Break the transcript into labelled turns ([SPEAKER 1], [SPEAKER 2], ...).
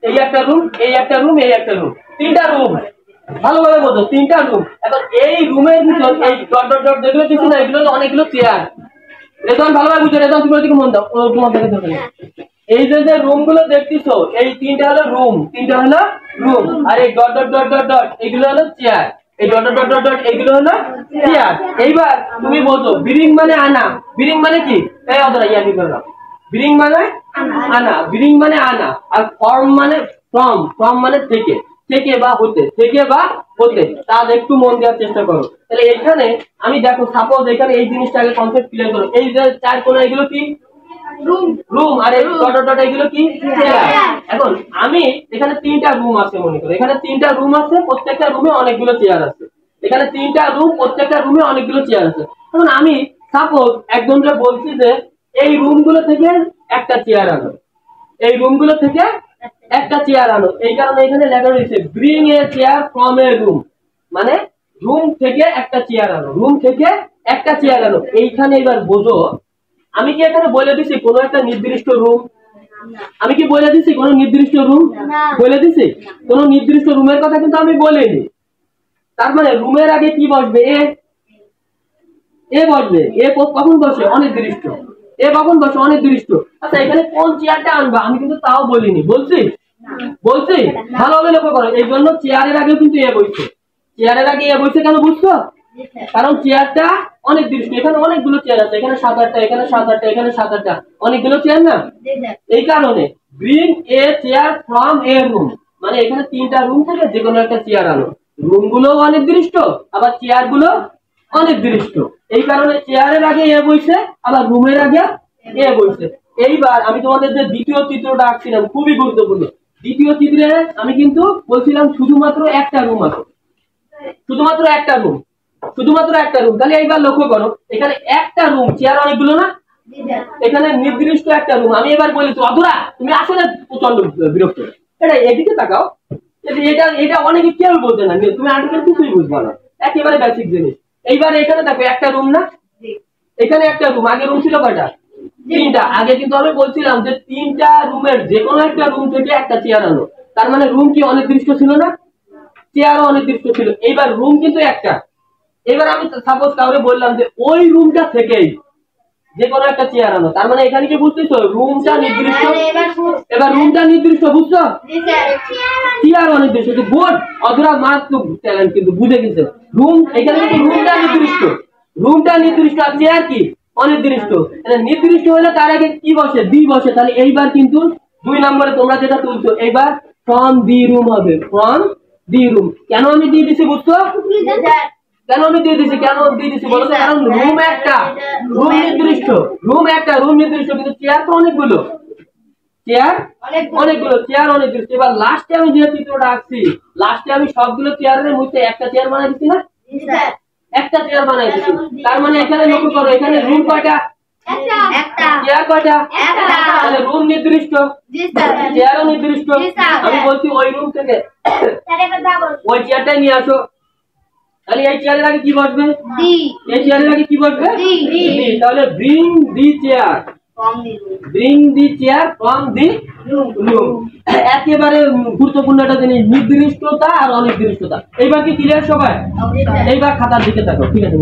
[SPEAKER 1] এই একটা রুম, এই একটা রুম, এই একটা রুম, তিনটা রুম। ভালোভাবে বোঝো, তিনটা রুম। এখন এই রুমের ভিতর এই ডট ডট ডট যেগুলো দিচ্ছি না, এগুলো হলো অনেকগুলো চেয়ার। রেজন ভালোভাবে বুঝো, রেজন তুমি ওদিকে মন দাও, তোমার দেখে ধরে। এই যে রুম গুলো দেখতেছো, এই তিনটা হলো রুম, তিনটা হলো রুম। আর এই dot dot dot dot dot এগুলো হলো চেয়ার, এই ডট ডট ডট ডট এগুলো হলো চেয়ার। এইবার তুমি বলছো বিরিং মানে আনা, বিরিং মানে কি? এই অদরা ইয়ানি করলাম। বিরিং মানে আনা, বিরিং মানে আনা। আর ফর্ম মানে ফ্রম, ফ্রম মানে থেকে, থেকে বা হতে, থেকে বা হতে। তাহলে একটু মন দেওয়ার চেষ্টা করো। তাহলে এখানে আমি দেখো, সাপোজ এখানে এই জিনিসটা আগে কনসেপ্ট ক্লিয়ার করো। এই যে চার কোণা এগুলো কি? রুম। আর এই ডট ডট এগুলো কি? চেয়ার। এখন আমি এখানে তিনটা রুম আছে মনে করো, এখানে তিনটা রুম আছে, প্রত্যেকটা রুমে অনেকগুলো চেয়ার আছে। এখানে তিনটা রুম, প্রত্যেকটা রুমে অনেকগুলো চেয়ার আছে। এখন আমি সাপোজ একজনকে বলছি যে এই রুমগুলো থেকে একটা চেয়ার আনো, এই রুমগুলো থেকে একটা চেয়ার আনো। এই কারণে এখানে লেখা রয়েছে bring a chair from a room, মানে রুম থেকে একটা চেয়ার আনো, রুম থেকে একটা চেয়ার আনো। এইখানে এবার বোঝো, আমি কি এখানে বলে দিছি কোনো একটা নির্দিষ্ট রুম? আমি কি বলে দিছি কোনো নির্দিষ্ট রুম? বলে দিছি কোনো নির্দিষ্ট রুমের কথা কিন্তু আমি বলিনি। তার মানে রুমের আগে কি বসবে? এ বসবে। এ কখন বসে? অনির্দিষ্ট। এ কখন বসে? অনির্দিষ্ট। আচ্ছা, এখানে কোন চেয়ারটা আনবা আমি কিন্তু তাও বলিনি। বলছি? বলছি? ভালোভাবে লক্ষ্য করো। এই জন্য চেয়ারের আগে কিন্তু এ বসছে। চেয়ারের আগে এ বসছে কেন বুঝছো? কারণ চেয়ারটা অনির্দিষ্ট। এখানে অনেকগুলো চেয়ার আছে, এখানে 7-8টা, এখানে 7-8টা, এখানে 7-8টা, অনেকগুলো চেয়ার না? এই কারণে bring a chair from a room, মানে এখানে তিনটা রুম থেকে যে কোনো একটা চেয়ার আনো। রুম গুলো অনির্দিষ্ট, আবার চেয়ার গুলো অনির্দিষ্ট। এই কারণে চেয়ারের আগে এ বসে, আবার রুমের আগে এ বসে। এইবার আমি তোমাদের যে দ্বিতীয় চিত্রটা আঁকছিলাম, খুবই গুরুত্বপূর্ণ। দ্বিতীয় চিত্রে আমি কিন্তু বলছিলাম শুধুমাত্র একটা রুম আছে, শুধুমাত্র একটা রুম, শুধুমাত্র একটা রুম। তাহলে এইবার লক্ষ্য করো, এখানে একটা রুম, চেয়ার অনেকগুলো না? এখানে নির্দিষ্ট একটা রুম। আমি এবার বলি তো অধরা, তুমি আসলে প্রচন্ড বিরক্ত। এটা এদিকে তাকাও, এটা এটা অনেকে কেউ বলতে না, তুমি আর্টিকেল কিছুই বুঝবা না, একেবারে বেসিক জিনিস। এইবার এখানে দেখো একটা রুম না? এখানে একটা রুম। আগে রুম ছিল কয়টা? তিনটা। আগে কিন্তু আমি বলছিলাম যে তিনটা রুমের যে কোনো একটা রুম থেকে একটা চেয়ার আনো। তার মানে রুম কি অনির্দিষ্ট ছিল না? চেয়ারও অনির্দিষ্ট ছিল। এইবার রুম কিন্তু একটা। এবার আমি সাপোজ কাউরে বললাম যে ওই রুমটা থেকেই যে কোনো একটা চেয়ার আনো, তার মানে এখানে কি বুঝতেছো? রুমটা নির্দিষ্ট। এবার রুমটা নির্দিষ্ট, বুঝছো? চেয়ার অনির্দিষ্ট। বোর্ড অধরা মারাত্মক ট্যালেন্ট, কিন্তু বুঝে গেছে। রুম এখানে কিন্তু রুমটা নির্দিষ্ট, রুমটা নির্দিষ্ট, আর চেয়ার কি? অনির্দিষ্ট। নির্দিষ্ট হলে তার আগে কি বসে? দি বসে। তাহলে এইবার কিন্তু 2 নম্বরে তোমরা যেটা তুলছো, এইবার ফ্রম দি রুম হবে, ফ্রম দি রুম। কেন আমি দিয়ে দিছি বুঝছো? কেন আমি দিয়ে দিছি? কেন দিয়ে দিছি বলো? কারণ রুম একটা, রুম নির্দিষ্ট, রুম একটা, রুম নির্দিষ্ট, কিন্তু চেয়ার তো অনেকগুলো, চেয়ার অনেকগুলো, চেয়ার অনির্দিষ্ট। এবার লাস্টে আমি যে চিত্রটা আঁকছি, লাস্টে আমি সবগুলো চেয়ারের মধ্যে একটা চেয়ার বানাই দিচ্ছি না? একটা চেয়ার বানাই দিচ্ছি। তার মানে এখানে লক্ষ্য করো, এখানে রুম কয়টা? চেয়ার কয়টা? তাহলে রুম নির্দিষ্ট, চেয়ারও নির্দিষ্ট। আমি বলছি ওই রুম থেকে ওই চেয়ারটাই নিয়ে আসো। তাহলে এই চেয়ারের আগে কি বসবে? এই চেয়ারের আগে কি বসবে? তাহলে bring the chair, bring the chair from the room. একেবারে গুরুত্বপূর্ণ একটা জিনিস, নির্দিষ্টতা আর অনির্দিষ্টতা। এইবার কি ক্লিয়ার সবাই? এইবার খাতার দিকে তাকাও, ঠিক আছে?